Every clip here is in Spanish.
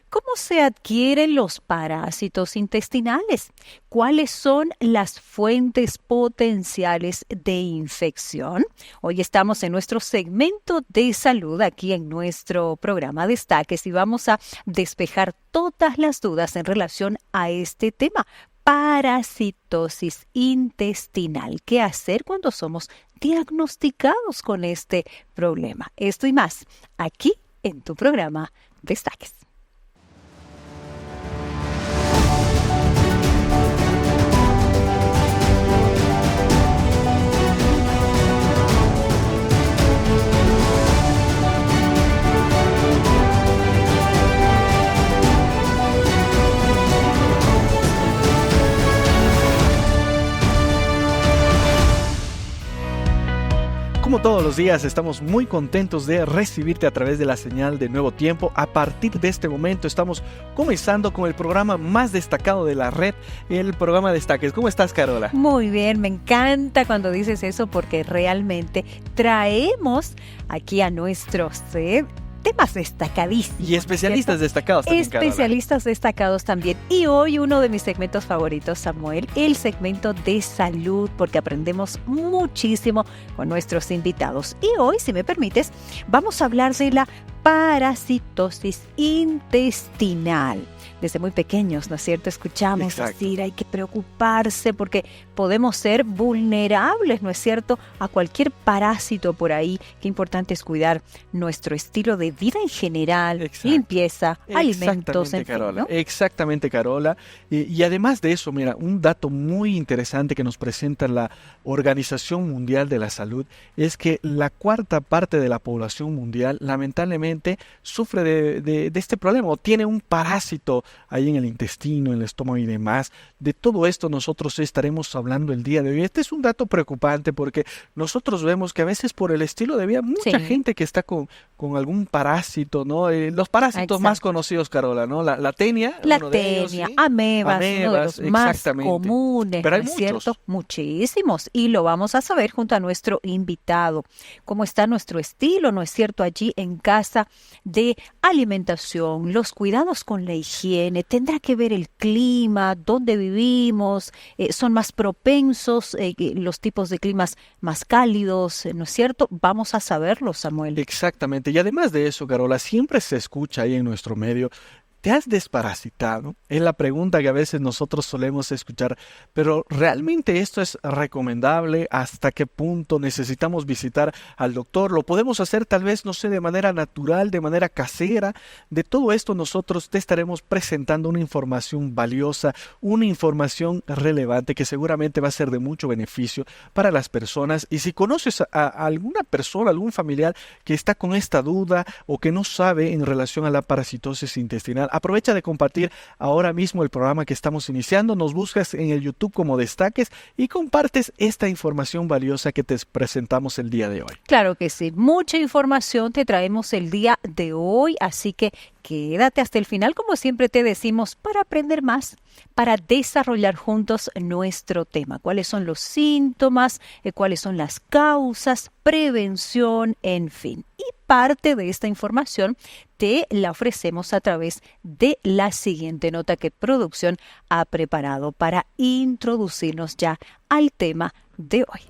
¿Cómo se adquieren los parásitos intestinales? ¿Cuáles son las fuentes potenciales de infección? Hoy estamos en nuestro segmento de salud aquí en nuestro programa Destaques y vamos a despejar todas las dudas en relación a este tema. Parasitosis intestinal. ¿Qué hacer cuando somos diagnosticados con este problema? Esto y más aquí en tu programa Destaques. Como todos los días, estamos muy contentos de recibirte a través de la señal de Nuevo Tiempo. A partir de este momento estamos comenzando con el programa más destacado de la red, el programa Destaques. ¿Cómo estás, Carola? Muy bien, me encanta cuando dices eso porque realmente traemos aquí a nuestros temas destacadísimos. Y especialistas destacados también, Especialistas destacados también. Y hoy uno de mis segmentos favoritos, Samuel, el segmento de salud, porque aprendemos muchísimo con nuestros invitados. Y hoy, si me permites, vamos a hablar de la parasitosis intestinal. Desde muy pequeños, ¿no es cierto? Escuchamos decir, hay que preocuparse porque podemos ser vulnerables, ¿no es cierto?, a cualquier parásito por ahí. Qué importante es cuidar nuestro estilo de vida en general, limpieza, alimentos, en fin, ¿no? Exactamente, Carola. Y además de eso, mira, un dato muy interesante que nos presenta la Organización Mundial de la Salud es que la cuarta parte de la población mundial lamentablemente sufre de este problema o tiene un parásito ahí en el intestino, en el estómago y demás. De todo esto nosotros estaremos hablando el día de hoy. Este es un dato preocupante porque nosotros vemos que a veces por el estilo de vida, mucha gente que está con algún parásito, ¿no? Los parásitos más conocidos, Carola, ¿no? La tenia. La tenia, amebas, uno de los más comunes, pero hay ¿no es cierto? Muchísimos. Y lo vamos a saber junto a nuestro invitado. ¿Cómo está nuestro estilo, no es cierto, allí en casa de alimentación, los cuidados con la higiene? Tendrá que ver el clima, dónde vivimos, son más propensos los tipos de climas más cálidos, ¿no es cierto? Vamos a saberlo, Samuel. Exactamente. Y además de eso, Carola, siempre se escucha ahí en nuestro medio, ¿te has desparasitado? Es la pregunta que a veces nosotros solemos escuchar, pero ¿realmente esto es recomendable? ¿Hasta qué punto necesitamos visitar al doctor? ¿Lo podemos hacer tal vez, no sé, de manera natural, de manera casera? De todo esto nosotros te estaremos presentando una información valiosa, una información relevante que seguramente va a ser de mucho beneficio para las personas. Y si conoces a alguna persona, algún familiar que está con esta duda o que no sabe en relación a la parasitosis intestinal, aprovecha de compartir ahora mismo el programa que estamos iniciando, nos buscas en el YouTube como Destaques y compartes esta información valiosa que te presentamos el día de hoy. Claro que sí, mucha información te traemos el día de hoy, así que quédate hasta el final, como siempre te decimos, para aprender más, para desarrollar juntos nuestro tema. ¿Cuáles son los síntomas? ¿Cuáles son las causas? Prevención, en fin. Y parte de esta información te la ofrecemos a través de la siguiente nota que producción ha preparado para introducirnos ya al tema de hoy.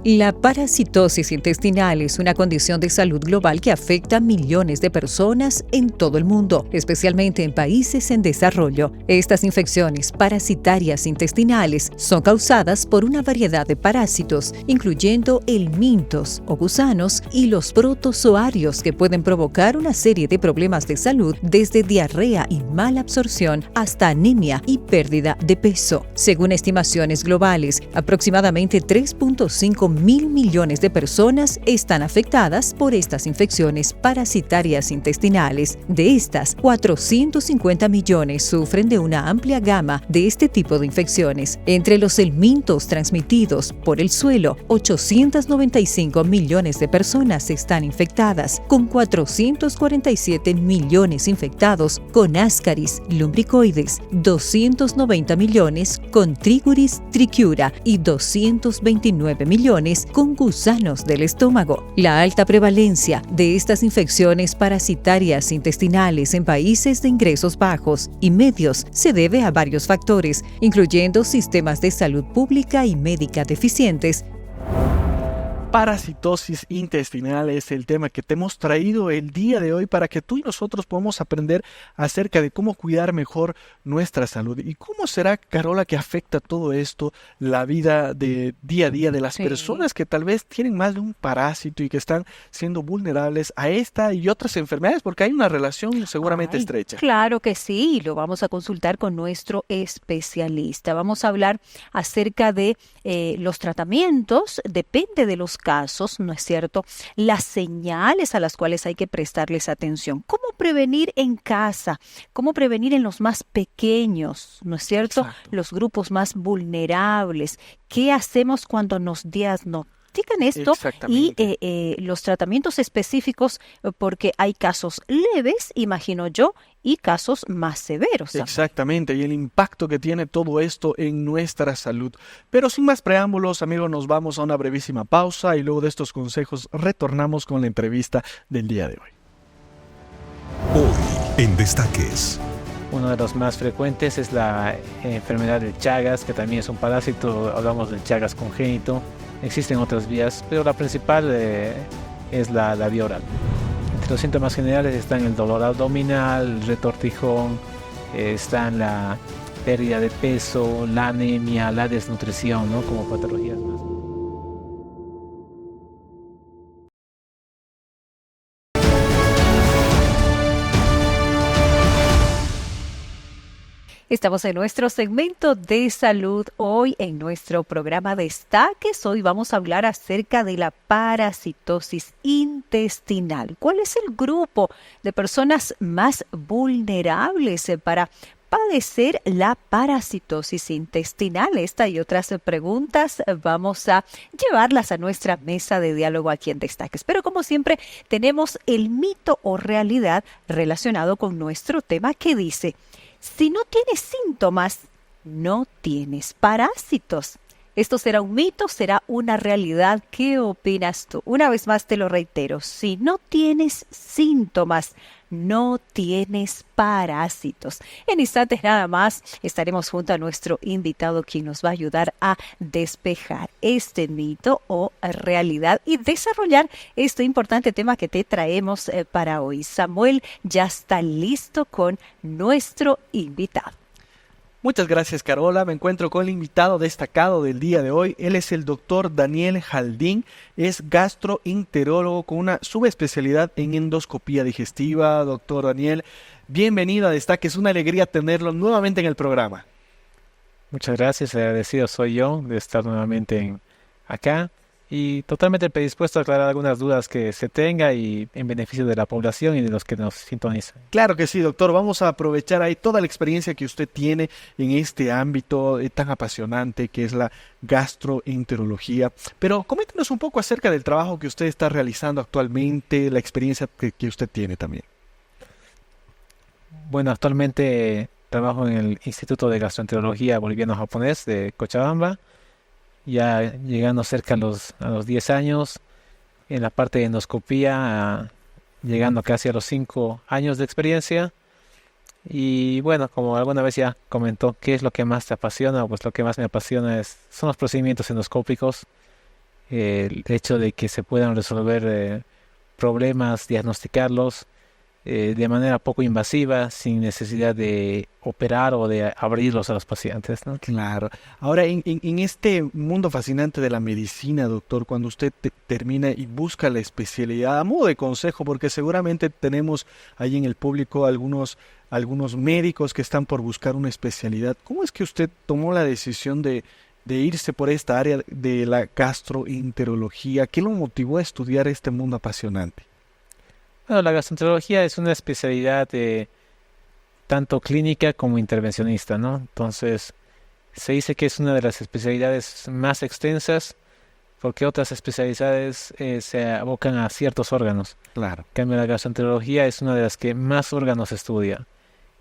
La parasitosis intestinal es una condición de salud global que afecta a millones de personas en todo el mundo, especialmente en países en desarrollo. Estas infecciones parasitarias intestinales son causadas por una variedad de parásitos, incluyendo helmintos o gusanos y los protozoarios, que pueden provocar una serie de problemas de salud, desde diarrea y mala absorción hasta anemia y pérdida de peso. Según estimaciones globales, aproximadamente 3.5 mil millones de personas están afectadas por estas infecciones parasitarias intestinales. De estas, 450 millones sufren de una amplia gama de este tipo de infecciones. Entre los helmintos transmitidos por el suelo, 895 millones de personas están infectadas, con 447 millones infectados con Ascaris lumbricoides, 290 millones con Trichuris trichiura y 229 millones infecciones con gusanos del estómago. La alta prevalencia de estas infecciones parasitarias intestinales en países de ingresos bajos y medios se debe a varios factores, incluyendo sistemas de salud pública y médica deficientes. Parasitosis intestinal es el tema que te hemos traído el día de hoy para que tú y nosotros podamos aprender acerca de cómo cuidar mejor nuestra salud. ¿Y cómo será, Carola, que afecta todo esto la vida de día a día de las personas que tal vez tienen más de un parásito y que están siendo vulnerables a esta y otras enfermedades? Porque hay una relación seguramente estrecha. Claro que sí, y lo vamos a consultar con nuestro especialista. Vamos a hablar acerca de los tratamientos, depende de los casos, ¿no es cierto? Las señales a las cuales hay que prestarles atención. ¿Cómo prevenir en casa? ¿Cómo prevenir en los más pequeños? ¿No es cierto? Exacto. Los grupos más vulnerables. ¿Qué hacemos cuando nos diagnostican esto? Y los tratamientos específicos, porque hay casos leves, imagino yo, y casos más severos. Exactamente, y el impacto que tiene todo esto en nuestra salud. Pero sin más preámbulos, amigos, nos vamos a una brevísima pausa y luego de estos consejos retornamos con la entrevista del día de hoy. Hoy en Destaques. Uno de los más frecuentes es la enfermedad de Chagas, que también es un parásito. Hablamos del Chagas congénito. Existen otras vías, pero la principal es la vía oral. Entre los síntomas generales están el dolor abdominal, el retortijón, están la pérdida de peso, la anemia, la desnutrición, ¿no? Como patologías más. Estamos en nuestro segmento de salud hoy en nuestro programa Destaques. Hoy vamos a hablar acerca de la parasitosis intestinal. ¿Cuál es el grupo de personas más vulnerables para padecer la parasitosis intestinal? Esta y otras preguntas vamos a llevarlas a nuestra mesa de diálogo aquí en Destaques. Pero como siempre tenemos el mito o realidad relacionado con nuestro tema que dice: si no tienes síntomas, no tienes parásitos. ¿Esto será un mito? ¿Será una realidad? ¿Qué opinas tú? Una vez más te lo reitero. Si no tienes síntomas, no tienes parásitos. En instantes nada más estaremos junto a nuestro invitado, quien nos va a ayudar a despejar este mito o realidad y desarrollar este importante tema que te traemos para hoy. Samuel ya está listo con nuestro invitado. Muchas gracias, Carola. Me encuentro con el invitado destacado del día de hoy. Él es el doctor Daniel Jaldín. Es gastroenterólogo con una subespecialidad en endoscopía digestiva. Doctor Daniel, bienvenido a Destaque. Es una alegría tenerlo nuevamente en el programa. Muchas gracias, agradecido soy yo de estar nuevamente acá y totalmente predispuesto a aclarar algunas dudas que se tenga y en beneficio de la población y de los que nos sintonizan. Claro que sí, doctor. Vamos a aprovechar ahí toda la experiencia que usted tiene en este ámbito tan apasionante que es la gastroenterología. Pero coméntenos un poco acerca del trabajo que usted está realizando actualmente, la experiencia que usted tiene también. Bueno, actualmente trabajo en el Instituto de Gastroenterología Boliviano-Japonés de Cochabamba, ya llegando cerca a los 10 años, en la parte de endoscopía, llegando casi a los 5 años de experiencia. Y bueno, como alguna vez ya comentó, ¿qué es lo que más te apasiona? Pues lo que más me apasiona son los procedimientos endoscópicos, el hecho de que se puedan resolver problemas, diagnosticarlos de manera poco invasiva, sin necesidad de operar o de abrirlos a los pacientes, ¿no? Claro. Ahora, en este mundo fascinante de la medicina, doctor, cuando usted termina y busca la especialidad, a modo de consejo, porque seguramente tenemos ahí en el público algunos médicos que están por buscar una especialidad, ¿cómo es que usted tomó la decisión de irse por esta área de la gastroenterología? ¿Qué lo motivó a estudiar este mundo apasionante? Bueno, la gastroenterología es una especialidad tanto clínica como intervencionista, ¿no? Entonces, se dice que es una de las especialidades más extensas porque otras especialidades se abocan a ciertos órganos. Claro. En cambio, la gastroenterología es una de las que más órganos estudia.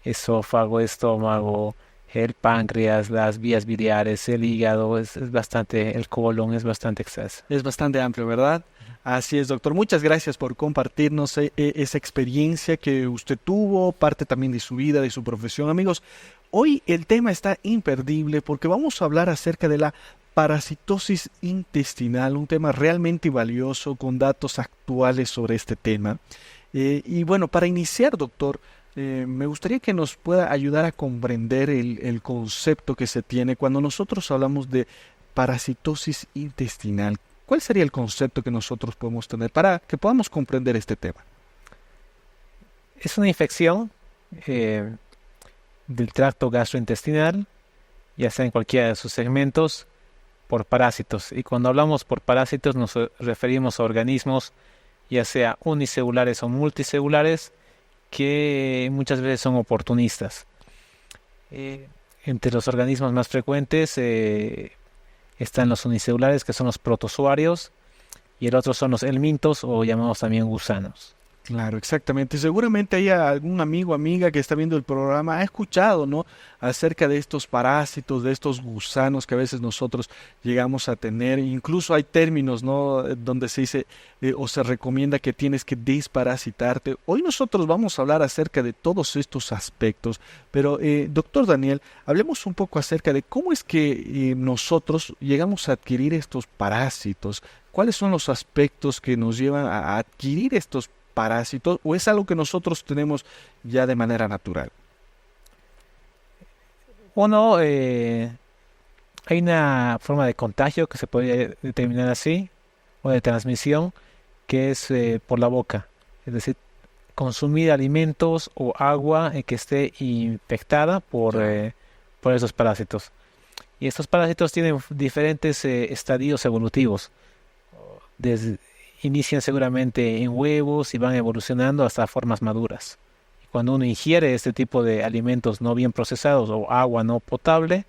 Esófago, estómago, el páncreas, las vías biliares, el hígado, es bastante, el colon es bastante extenso. Es bastante amplio, ¿verdad? Así es, doctor. Muchas gracias por compartirnos esa experiencia que usted tuvo, parte también de su vida, de su profesión. Amigos, hoy el tema está imperdible porque vamos a hablar acerca de la parasitosis intestinal, un tema realmente valioso con datos actuales sobre este tema. Y bueno, para iniciar, doctor, me gustaría que nos pueda ayudar a comprender el concepto que se tiene cuando nosotros hablamos de parasitosis intestinal. ¿Cuál sería el concepto que nosotros podemos tener para que podamos comprender este tema? Es una infección del tracto gastrointestinal, ya sea en cualquiera de sus segmentos, por parásitos. Y cuando hablamos por parásitos nos referimos a organismos, ya sea unicelulares o multicelulares, que muchas veces son oportunistas. Entre los organismos más frecuentes están los unicelulares, que son los protozoarios, y el otro son los helmintos, o llamados también gusanos. Claro, exactamente. Seguramente hay algún amigo o amiga que está viendo el programa, ha escuchado, ¿no?, acerca de estos parásitos, de estos gusanos que a veces nosotros llegamos a tener. Incluso hay términos, ¿no?, donde se dice o se recomienda que tienes que desparasitarte. Hoy nosotros vamos a hablar acerca de todos estos aspectos, pero doctor Daniel, hablemos un poco acerca de cómo es que nosotros llegamos a adquirir estos parásitos. ¿Cuáles son los aspectos que nos llevan a adquirir estos parásitos, o es algo que nosotros tenemos ya de manera natural? Uno, hay una forma de contagio que se puede determinar así, o de transmisión, que es por la boca. Es decir, consumir alimentos o agua que esté infectada por esos parásitos. Y estos parásitos tienen diferentes estadios evolutivos. Inician seguramente en huevos y van evolucionando hasta formas maduras. Y cuando uno ingiere este tipo de alimentos no bien procesados o agua no potable,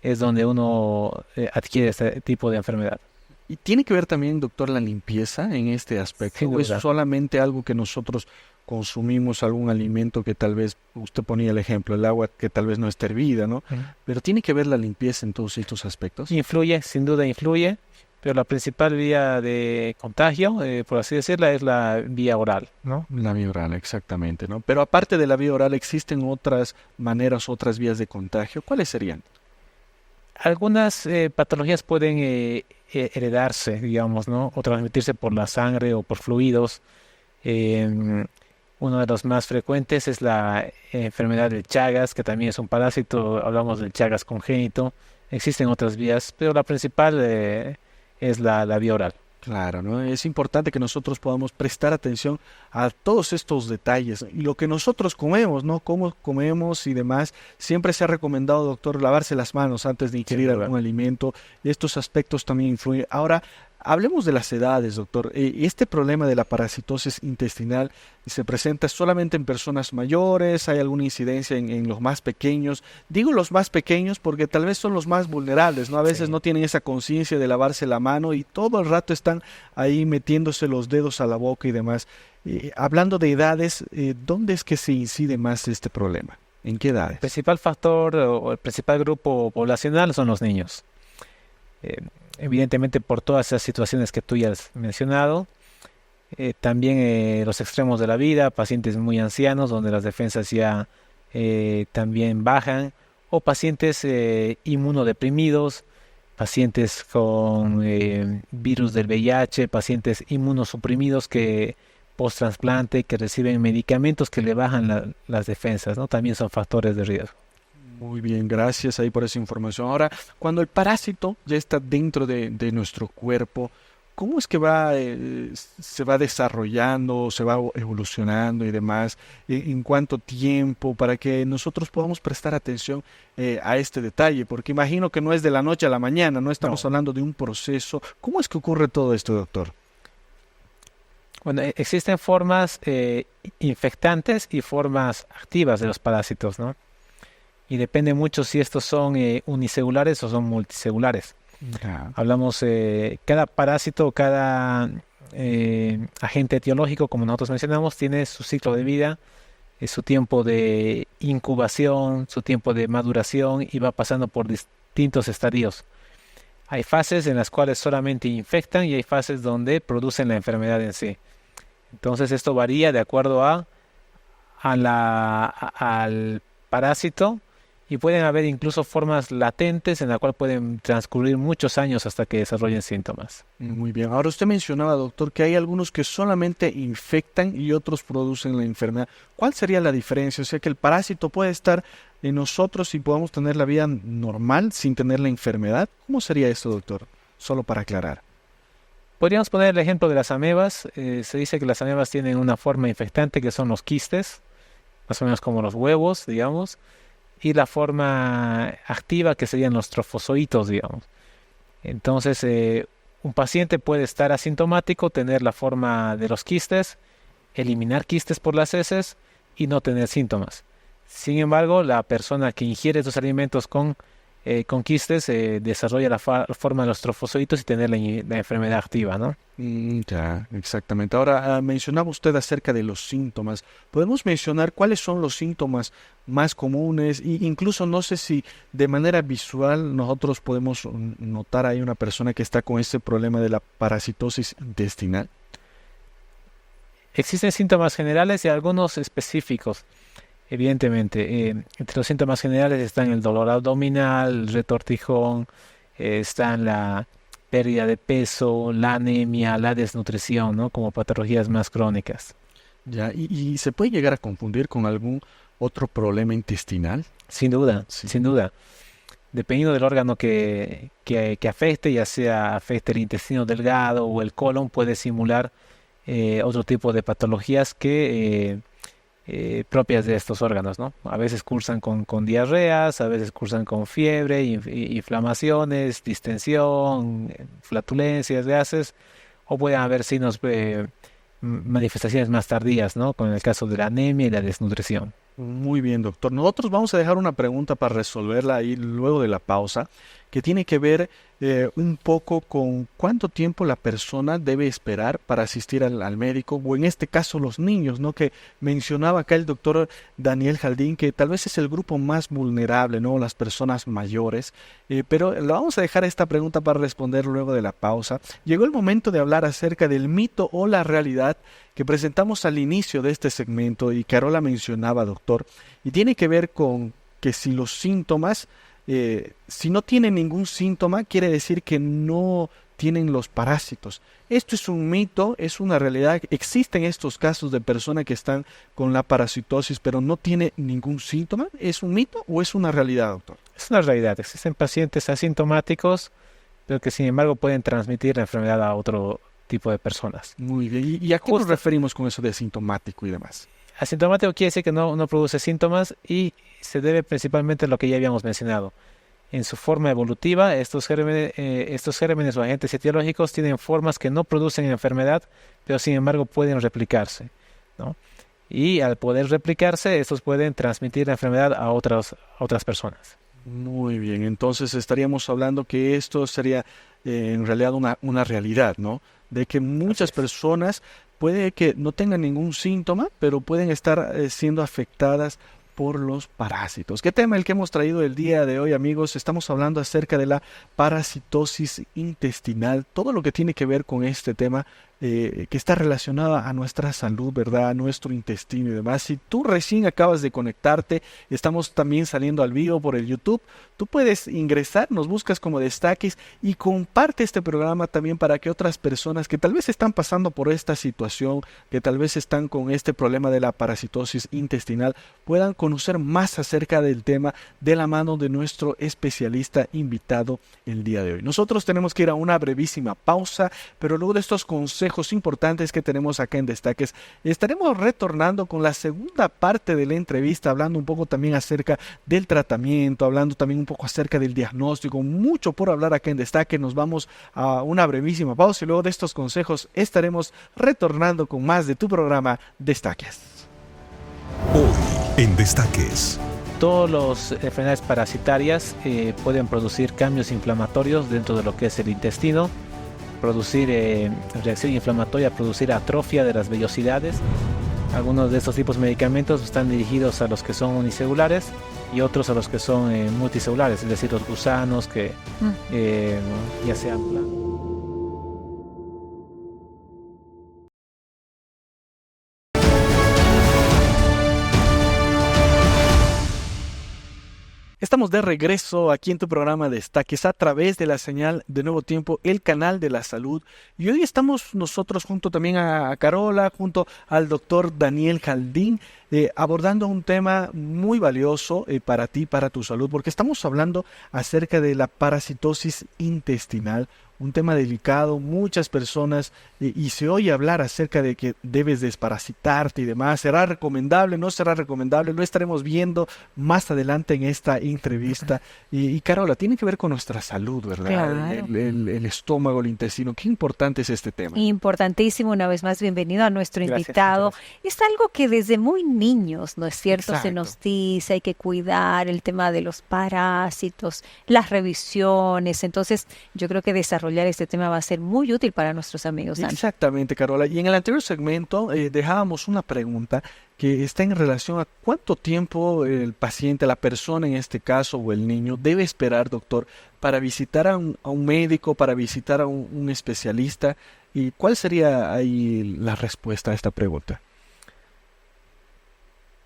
es donde uno adquiere este tipo de enfermedad. ¿Y tiene que ver también, doctor, la limpieza en este aspecto? ¿O es solamente algo que nosotros consumimos, algún alimento que tal vez, usted ponía el ejemplo, el agua que tal vez no está hervida, ¿no? Pero ¿tiene que ver la limpieza en todos estos aspectos? Influye, sin duda influye. Pero la principal vía de contagio, por así decirla, es la vía oral, ¿no? La vía oral, exactamente, ¿no? Pero aparte de la vía oral, ¿existen otras maneras, otras vías de contagio? ¿Cuáles serían? Algunas patologías pueden heredarse, digamos, ¿no? O transmitirse por la sangre o por fluidos. Uno de los más frecuentes es la enfermedad de Chagas, que también es un parásito. Hablamos del Chagas congénito. Existen otras vías, pero la principal es la vía oral. Claro, ¿no? Es importante que nosotros podamos prestar atención a todos estos detalles y lo que nosotros comemos, ¿no? Cómo comemos y demás. Siempre se ha recomendado, doctor, lavarse las manos antes de ingerir algún alimento. Estos aspectos también influyen. Ahora, hablemos de las edades, doctor. Este problema de la parasitosis intestinal se presenta solamente en personas mayores. ¿Hay alguna incidencia en los más pequeños? Digo los más pequeños porque tal vez son los más vulnerables, ¿no? A veces no tienen esa conciencia de lavarse la mano y todo el rato están ahí metiéndose los dedos a la boca y demás. Hablando de edades, ¿dónde es que se incide más este problema? ¿En qué edades? El principal factor o el principal grupo poblacional son los niños. Evidentemente por todas esas situaciones que tú ya has mencionado. También los extremos de la vida, pacientes muy ancianos donde las defensas ya también bajan, o pacientes inmunodeprimidos, pacientes con virus del VIH, pacientes inmunosuprimidos que post-trasplante, que reciben medicamentos que le bajan las defensas, ¿no? También son factores de riesgo. Muy bien, gracias ahí por esa información. Ahora, cuando el parásito ya está dentro de nuestro cuerpo, ¿cómo es que se va desarrollando, se va evolucionando y demás? ¿En cuánto tiempo? Para que nosotros podamos prestar atención a este detalle, porque imagino que no es de la noche a la mañana, no estamos hablando de un proceso. ¿Cómo es que ocurre todo esto, doctor? Bueno, existen formas infectantes y formas activas de los parásitos, ¿no? Y depende mucho si estos son unicelulares o son multicelulares. Hablamos, cada parásito, cada agente etiológico, como nosotros mencionamos, tiene su ciclo de vida su tiempo de incubación, su tiempo de maduración y va pasando por distintos estadios. Hay fases en las cuales solamente infectan y hay fases donde producen la enfermedad en sí. Entonces esto varía de acuerdo al parásito y pueden haber incluso formas latentes en la cual pueden transcurrir muchos años hasta que desarrollen síntomas. Muy bien. Ahora usted mencionaba, doctor, que hay algunos que solamente infectan y otros producen la enfermedad. ¿Cuál sería la diferencia? O sea, que el parásito puede estar en nosotros y podamos tener la vida normal sin tener la enfermedad. ¿Cómo sería esto, doctor? Solo para aclarar. Podríamos poner el ejemplo de las amebas. Se dice que las amebas tienen una forma infectante que son los quistes, más o menos como los huevos, digamos, y la forma activa que serían los trofozoitos, digamos. Entonces, un paciente puede estar asintomático, tener la forma de los quistes, eliminar quistes por las heces y no tener síntomas. Sin embargo, la persona que ingiere estos alimentos con quistes desarrolla la forma de los trofozoitos y tener la enfermedad activa, ¿no? Ya, exactamente. Ahora, mencionaba usted acerca de los síntomas. ¿Podemos mencionar cuáles son los síntomas más comunes? E incluso no sé si de manera visual nosotros podemos notar ahí una persona que está con este problema de la parasitosis intestinal. Existen síntomas generales y algunos específicos. Evidentemente, entre los síntomas generales están el dolor abdominal, el retortijón, están la pérdida de peso, la anemia, la desnutrición, ¿no? Como patologías más crónicas. Ya, ¿y se puede llegar a confundir con algún otro problema intestinal? Sin duda, Sí. sin duda. Dependiendo del órgano que afecte, ya sea afecte el intestino delgado o el colon, puede simular otro tipo de patologías que propias de estos órganos, ¿no? A veces cursan con diarreas, a veces cursan con fiebre, inflamaciones, distensión, flatulencias, gases, o pueden haber signos, manifestaciones más tardías, ¿no? Con el caso de la anemia y la desnutrición. Muy bien, doctor. Nosotros vamos a dejar una pregunta para resolverla ahí luego de la pausa, que tiene que ver un poco con cuánto tiempo la persona debe esperar para asistir al médico, o en este caso los niños, ¿no? Que mencionaba acá el doctor Daniel Jaldín, que tal vez es el grupo más vulnerable, ¿no? Las personas mayores, pero le vamos a dejar esta pregunta para responder luego de la pausa. Llegó el momento de hablar acerca del mito o la realidad que presentamos al inicio de este segmento y Carola mencionaba, doctor, y tiene que ver con que si los síntomas, si no tienen ningún síntoma, quiere decir que no tienen los parásitos. Esto es un mito, es una realidad. Existen estos casos de personas que están con la parasitosis, pero no tiene ningún síntoma. ¿Es un mito o es una realidad, doctor? Es una realidad. Existen pacientes asintomáticos, pero que sin embargo pueden transmitir la enfermedad a otro tipo de personas. Muy bien. ¿Y a qué nos referimos con eso de asintomático y demás? Asintomático quiere decir que no produce síntomas y se debe principalmente a lo que ya habíamos mencionado. En su forma evolutiva, estos gérmenes o agentes etiológicos tienen formas que no producen enfermedad, pero sin embargo pueden replicarse, ¿no? Y al poder replicarse, estos pueden transmitir la enfermedad a otras personas. Muy bien, entonces estaríamos hablando que esto sería en realidad una realidad, ¿no? De que muchas personas puede que no tengan ningún síntoma, pero pueden estar siendo afectadas por los parásitos. ¿Qué tema el que hemos traído el día de hoy, amigos? Estamos hablando acerca de la parasitosis intestinal, todo lo que tiene que ver con este tema que está relacionado a nuestra salud, ¿verdad? A nuestro intestino y demás. Si tú recién acabas de conectarte, estamos también saliendo al vivo por el YouTube. Tú puedes ingresar, nos buscas como Destaques y comparte este programa también para que otras personas que tal vez están pasando por esta situación, que tal vez están con este problema de la parasitosis intestinal, puedan conocer más acerca del tema de la mano de nuestro especialista invitado el día de hoy. Nosotros tenemos que ir a una brevísima pausa, pero luego de estos consejos importantes que tenemos acá en Destaques, estaremos retornando con la segunda parte de la entrevista, hablando un poco también acerca del tratamiento, hablando también un poco acerca del diagnóstico, mucho por hablar acá en Destaque. Nos vamos a una brevísima pausa y luego de estos consejos estaremos retornando con más de tu programa Destaques. Hoy en Destaques. Todas las enfermedades parasitarias pueden producir cambios inflamatorios dentro de lo que es el intestino, producir reacción inflamatoria, producir atrofia de las vellosidades, Algunos de estos tipos de medicamentos están dirigidos a los que son unicelulares y otros a los que son multicelulares, es decir, los gusanos que ya sean... Estamos de regreso aquí en tu programa Destaques a través de la señal de Nuevo Tiempo, el canal de la salud. Y hoy estamos nosotros junto también a Carola, junto al doctor Daniel Jaldín, abordando un tema muy valioso para ti, para tu salud, porque estamos hablando acerca de la parasitosis intestinal, un tema delicado, muchas personas, y se oye hablar acerca de que debes desparasitarte y demás. ¿Será recomendable? ¿No será recomendable? Lo estaremos viendo más adelante en esta entrevista. Y Carola, tiene que ver con nuestra salud, ¿verdad? Claro. El estómago, el intestino. Qué importante es este tema. Importantísimo, una vez más, bienvenido a nuestro Gracias, invitado. gracias. Es algo que desde muy niños, ¿no es cierto? Exacto. Se nos dice, hay que cuidar el tema de los parásitos, las revisiones. Entonces, yo creo que desarrollar este tema va a ser muy útil para nuestros amigos, Dan. Exactamente, Carola. Y en el anterior segmento dejábamos una pregunta que está en relación a cuánto tiempo el paciente, la persona en este caso o el niño, debe esperar, doctor, para visitar a un médico, para visitar a un especialista. ¿Y cuál sería ahí la respuesta a esta pregunta?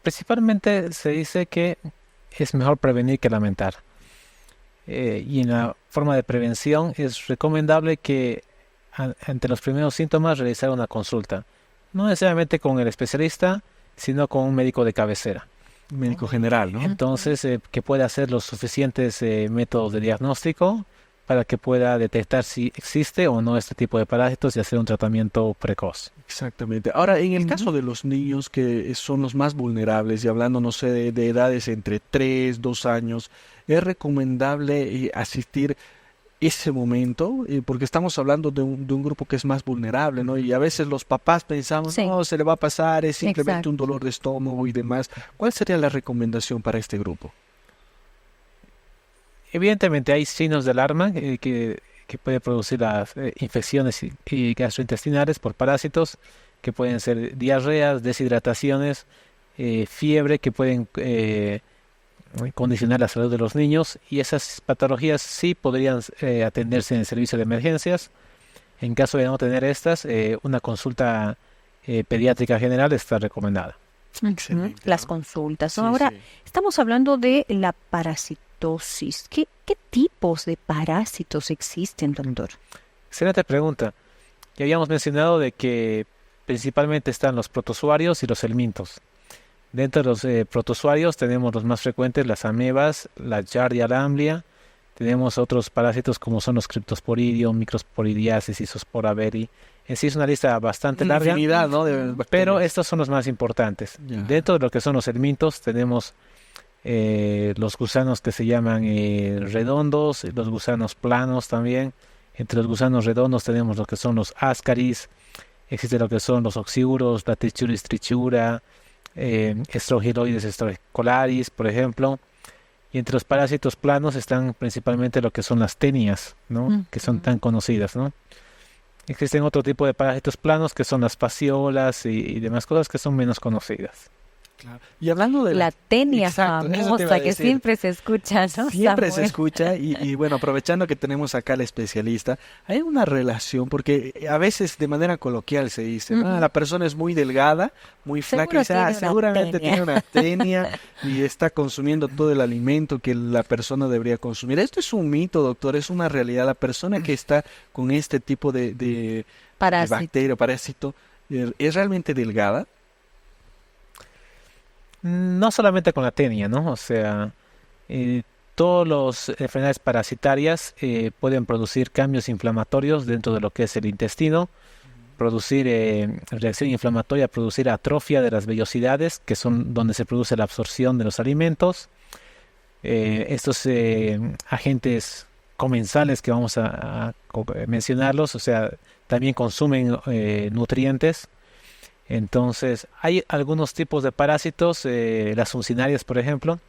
Principalmente se dice que es mejor prevenir que lamentar. Y en la forma de prevención es recomendable que ante los primeros síntomas realizar una consulta. No necesariamente con el especialista, sino con un médico de cabecera. Médico general, ¿no? Entonces, que pueda hacer los suficientes métodos de diagnóstico para que pueda detectar si existe o no este tipo de parásitos y hacer un tratamiento precoz. Exactamente. Ahora, en el caso de los niños que son los más vulnerables, y hablando, no sé, de edades entre 3, 2 años, ¿es recomendable asistir ese momento? Porque estamos hablando de un grupo que es más vulnerable, ¿no? Y a veces los papás pensamos, Sí. no, se le va a pasar, es simplemente Exacto. un dolor de estómago y demás. ¿Cuál sería la recomendación para este grupo? Evidentemente hay signos de alarma que puede producir las infecciones y gastrointestinales por parásitos, que pueden ser diarreas, deshidrataciones, fiebre, que pueden condicionar la salud de los niños, y esas patologías sí podrían atenderse en el servicio de emergencias. En caso de no tener estas, una consulta pediátrica general está recomendada. Excelente, Las ¿no? consultas, ¿no? Sí, Ahora, sí. estamos hablando de la parasitosis. ¿Qué tipos de parásitos existen, doctor? Excelente pregunta. Ya habíamos mencionado de que principalmente están los protozoarios y los helmintos. Dentro de los protozoarios tenemos los más frecuentes, las amebas, la Giardia lamblia. Tenemos otros parásitos como son los Cryptosporidium, Microsporidiasis y Zoospora beri. En sí es una lista bastante Una larga, infinidad, ¿no? de pero bacterias. estos son los más importantes. Ya. Dentro de lo que son los helmintos tenemos los gusanos que se llaman redondos, los gusanos planos también. Entre los gusanos redondos tenemos lo que son los ascaris, existe lo que son los oxiuros, la Trichuris trichura, Strongyloides strongycolaris, por ejemplo. Y entre los parásitos planos están principalmente lo que son las tenias, ¿no? Que son tan conocidas, ¿no? Existen otro tipo de parásitos planos que son las fasciolas y demás cosas que son menos conocidas. Claro. Y hablando de La tenia Exacto, eso te iba a famosa que decir. siempre se escucha, ¿no, Siempre se Samuel? escucha y bueno, aprovechando que tenemos acá al especialista, hay una relación, porque a veces de manera coloquial se dice, Ujú. la persona es muy delgada, muy flaca, y dice, Seguro tiene una seguramente tenia". tiene una tenia y está consumiendo todo el alimento que la persona debería consumir. Esto es un mito, doctor, es una realidad. La persona que está con este tipo de Parásito. bacteria, parásito, ¿es realmente delgada? No solamente con la tenia, ¿no? O sea, todas las enfermedades parasitarias pueden producir cambios inflamatorios dentro de lo que es el intestino, producir reacción inflamatoria, producir atrofia de las vellosidades, que son donde se produce la absorción de los alimentos. Estos agentes comensales que vamos a mencionarlos, o sea, también consumen nutrientes. Entonces, hay algunos tipos de parásitos, las uncinarias, por ejemplo,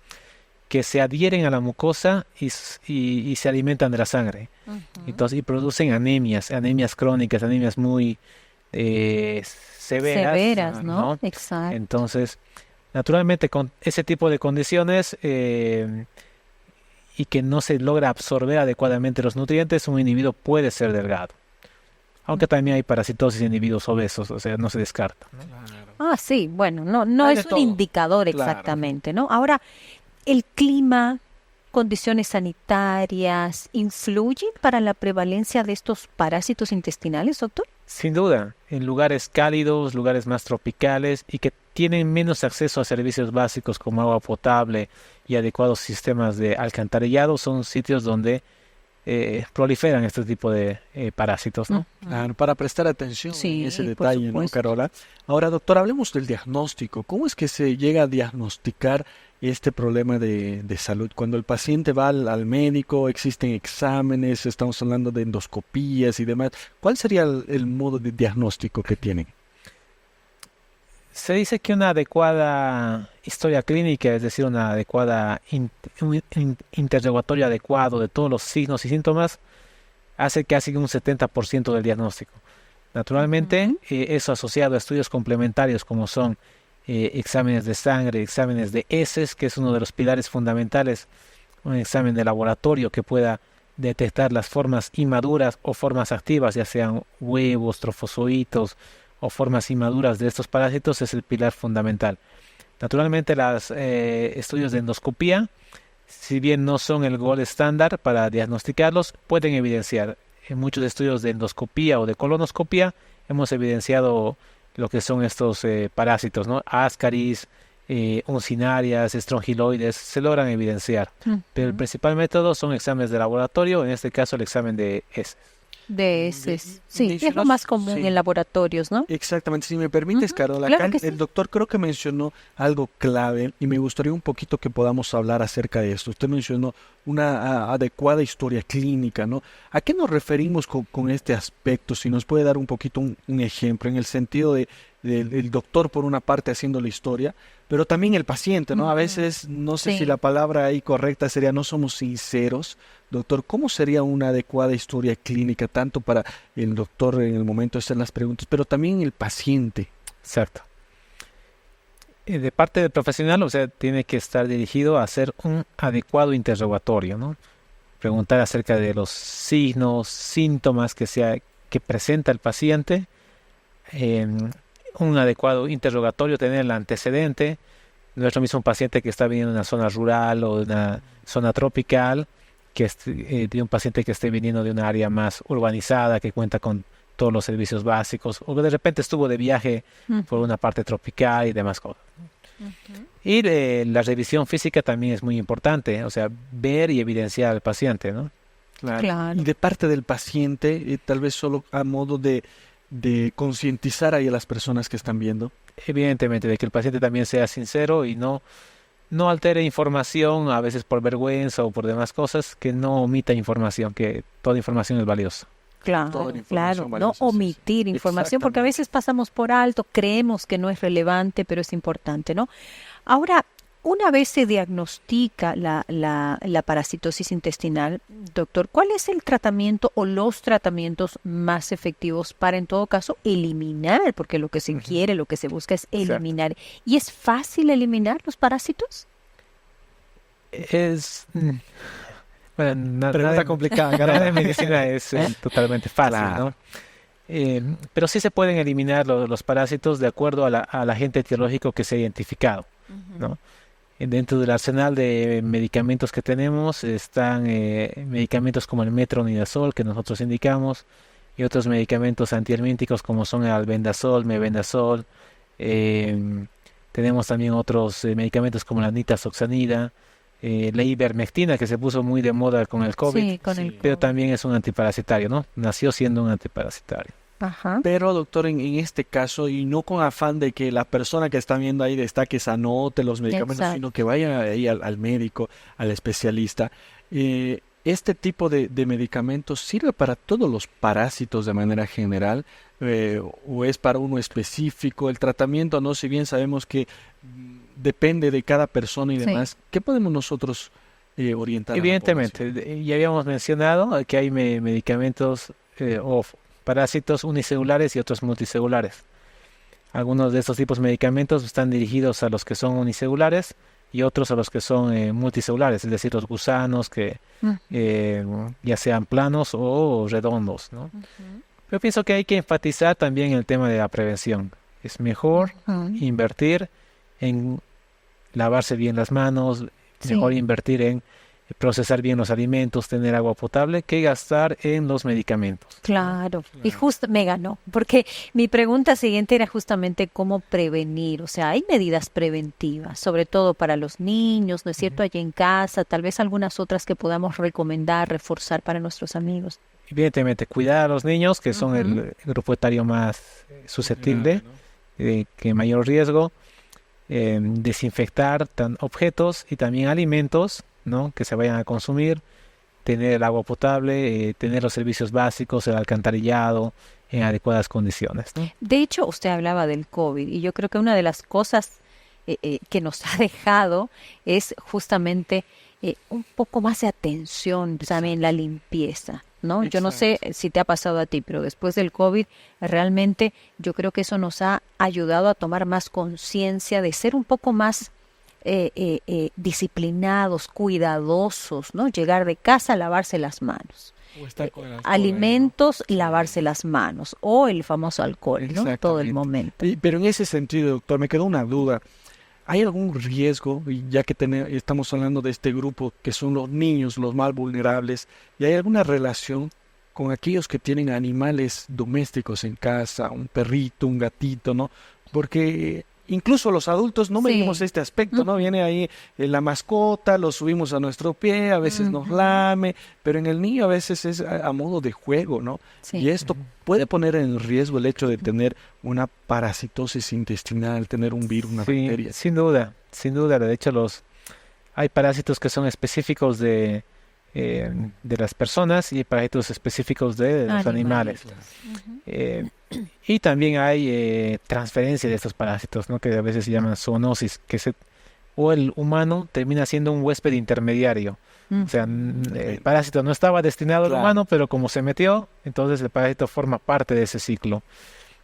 que se adhieren a la mucosa y se alimentan de la sangre. Entonces, y producen anemias crónicas, anemias muy severas, ¿no? Exacto. Entonces, naturalmente, con ese tipo de condiciones y que no se logra absorber adecuadamente los nutrientes, un individuo puede ser delgado. Aunque también hay parasitosis en individuos obesos, o sea, no se descarta, ¿no? Ah, sí, bueno, no Hay de es un todo. indicador Claro. exactamente, ¿no? Ahora, el clima, condiciones sanitarias, ¿influyen para la prevalencia de estos parásitos intestinales, doctor? Sin duda, en lugares cálidos, lugares más tropicales y que tienen menos acceso a servicios básicos como agua potable y adecuados sistemas de alcantarillado, son sitios donde proliferan este tipo de parásitos, ¿no? Claro, para prestar atención Sí, en ese por detalle, ¿no, supuesto. Carola? Ahora, doctor, hablemos del diagnóstico. ¿Cómo es que se llega a diagnosticar este problema de salud? Cuando el paciente va al médico, existen exámenes, estamos hablando de endoscopías y demás. ¿Cuál sería el modo de diagnóstico que tienen? Se dice que una adecuada historia clínica, es decir, una adecuada un interrogatorio adecuado de todos los signos y síntomas, hace casi un 70% del diagnóstico. Naturalmente, eso asociado a estudios complementarios como son exámenes de sangre, exámenes de heces, que es uno de los pilares fundamentales, un examen de laboratorio que pueda detectar las formas inmaduras o formas activas, ya sean huevos, trofozoitos o formas inmaduras de estos parásitos, es el pilar fundamental. Naturalmente, los estudios de endoscopía, si bien no son el gold estándar para diagnosticarlos, pueden evidenciar. En muchos estudios de endoscopía o de colonoscopía hemos evidenciado lo que son estos parásitos, ¿no? Ascaris, uncinarias, estrongiloides, se logran evidenciar. Pero el principal método son exámenes de laboratorio, en este caso el examen de heces. De heces. Sí, es lo mencionas- más común sí. en laboratorios, ¿no? Exactamente, si me permites, Carola, claro acá que sí. el doctor creo que mencionó algo clave y me gustaría un poquito que podamos hablar acerca de esto. Usted mencionó una adecuada historia clínica, ¿no? ¿A qué nos referimos con este aspecto? Si nos puede dar un poquito un ejemplo en el sentido del doctor por una parte haciendo la historia, pero también el paciente, ¿no? A veces, no sé Sí. si la palabra ahí correcta sería no somos sinceros. Doctor, ¿cómo sería una adecuada historia clínica tanto para el doctor en el momento de hacer las preguntas, pero también el paciente? Exacto. De parte del profesional, o sea, tiene que estar dirigido a hacer un adecuado interrogatorio, ¿no? Preguntar acerca de los signos, síntomas que presenta el paciente, un adecuado interrogatorio, tener el antecedente. No es lo mismo un paciente que está viniendo de una zona rural o de una zona tropical que de un paciente que esté viniendo de una área más urbanizada, que cuenta con todos los servicios básicos, o que de repente estuvo de viaje por una parte tropical y demás cosas. Y la revisión física también es muy importante, o sea, ver y evidenciar al paciente, ¿no? Claro. Y de parte del paciente, tal vez solo a modo de concientizar ahí a las personas que están viendo. Evidentemente, de que el paciente también sea sincero y no altere información, a veces por vergüenza o por demás cosas, que no omita información, que toda información es valiosa. Claro, Toda la información claro, no valiosa, sí, omitir sí. información, porque a veces pasamos por alto, creemos que no es relevante, pero es importante, ¿no? Ahora, una vez se diagnostica la parasitosis intestinal, doctor, ¿cuál es el tratamiento o los tratamientos más efectivos para, en todo caso, eliminar? Porque lo que se quiere, lo que se busca es eliminar. ¿Y es fácil eliminar los parásitos? Bueno, Pregunta complicada, nada de medicina es totalmente fácil, Claro. ¿no? Pero sí se pueden eliminar los parásitos de acuerdo al agente etiológico que se ha identificado, ¿no? Dentro del arsenal de medicamentos que tenemos están medicamentos como el metronidazol que nosotros indicamos y otros medicamentos antihelmínticos como son el albendazol, mebendazol. Tenemos también otros medicamentos como la nitazoxanida, la ivermectina que se puso muy de moda con el COVID, Sí, con el pero COVID. también es un antiparasitario, ¿no? Nació siendo un antiparasitario. Ajá. Pero, doctor, en este caso, y no con afán de que la persona que está viendo ahí destaque, anote los medicamentos, Exacto. sino que vaya ahí al médico, al especialista. ¿Este tipo de medicamentos sirve para todos los parásitos de manera general? ¿O es para uno específico? El tratamiento, no, si bien sabemos que depende de cada persona y Sí. demás, ¿qué podemos nosotros orientar a la Evidentemente, población? ya habíamos mencionado que hay medicamentos o parásitos unicelulares y otros multicelulares. Algunos de estos tipos de medicamentos están dirigidos a los que son unicelulares y otros a los que son multicelulares, es decir, los gusanos que ya sean planos o redondos, ¿no? Yo pienso que hay que enfatizar también el tema de la prevención. Es mejor invertir en lavarse bien las manos, mejor invertir en procesar bien los alimentos, tener agua potable, que gastar en los medicamentos. Claro. Y justo me ganó, porque mi pregunta siguiente era justamente cómo prevenir. O sea, hay medidas preventivas, sobre todo para los niños, ¿no es cierto? Allí en casa, tal vez algunas otras que podamos recomendar, reforzar para nuestros amigos. Evidentemente, cuidar a los niños, que son el grupo etario más susceptible, que mayor riesgo, desinfectar objetos y también alimentos, ¿no?, que se vayan a consumir, tener el agua potable, tener los servicios básicos, el alcantarillado en adecuadas condiciones, ¿no? De hecho, usted hablaba del COVID y yo creo que una de las cosas que nos ha dejado es justamente un poco más de atención también en la limpieza, ¿no? Yo no sé si te ha pasado a ti, pero después del COVID realmente yo creo que eso nos ha ayudado a tomar más conciencia de ser un poco más disciplinados, cuidadosos, ¿no? Llegar de casa, lavarse las manos. Alimentos, lavarse las manos, o el famoso alcohol, ¿no? Todo el momento. Pero en ese sentido, doctor, me quedó una duda. ¿Hay algún riesgo, y ya que estamos hablando de este grupo que son los niños, los más vulnerables, y hay alguna relación con aquellos que tienen animales domésticos en casa, un perrito, un gatito, ¿no? Porque incluso los adultos no medimos este aspecto, ¿no? Viene ahí la mascota, lo subimos a nuestro pie, a veces nos lame, pero en el niño a veces es a modo de juego, ¿no? Y esto puede poner en riesgo el hecho de tener una parasitosis intestinal, tener un virus, una bacteria. Sin duda, sin duda. De hecho, hay parásitos que son específicos de las personas y hay parásitos específicos de los animales. Y también hay transferencia de estos parásitos, ¿no?, que a veces se llaman zoonosis, o el humano termina siendo un huésped intermediario. O sea, el parásito no estaba destinado al humano, pero como se metió, entonces el parásito forma parte de ese ciclo.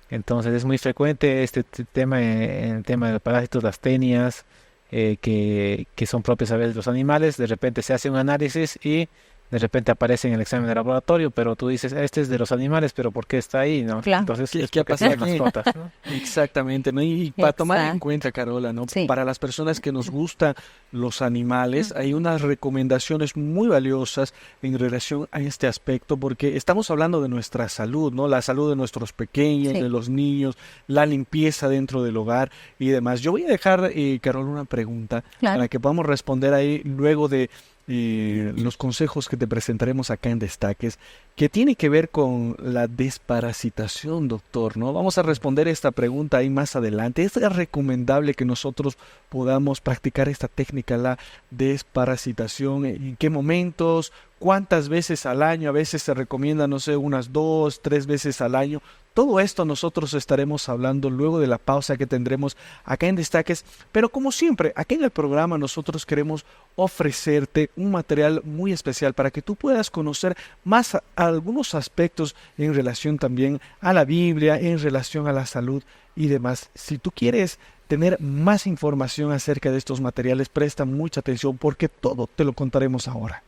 Entonces es muy frecuente este tema en el tema de los parásitos, las tenias, que son propias a veces de los animales. De repente se hace un análisis y de repente aparece en el examen de laboratorio, pero tú dices, este es de los animales, pero ¿por qué está ahí?, ¿no? Claro. Entonces, ¿qué ha pasado aquí? Mascotas, ¿no? Exactamente, ¿no? Y para tomar en cuenta, Carola, ¿no? Para las personas que nos gustan los animales, hay unas recomendaciones muy valiosas en relación a este aspecto, porque estamos hablando de nuestra salud, ¿no? La salud de nuestros pequeños, de los niños, la limpieza dentro del hogar y demás. Yo voy a dejar, Carola, una pregunta para que podamos responder ahí luego de los consejos que te presentaremos acá en Destaques, que tiene que ver con la desparasitación, doctor, ¿no? Vamos a responder esta pregunta ahí más adelante. ¿Es recomendable que nosotros podamos practicar esta técnica, la desparasitación? ¿En qué momentos? ¿Cuántas veces al año? A veces se recomienda, no sé, unas 2, 3 veces al año. Todo esto nosotros estaremos hablando luego de la pausa que tendremos acá en Destaques. Pero como siempre, aquí en el programa nosotros queremos ofrecerte un material muy especial para que tú puedas conocer más algunos aspectos en relación también a la Biblia, en relación a la salud y demás. Si tú quieres tener más información acerca de estos materiales, presta mucha atención porque todo te lo contaremos ahora.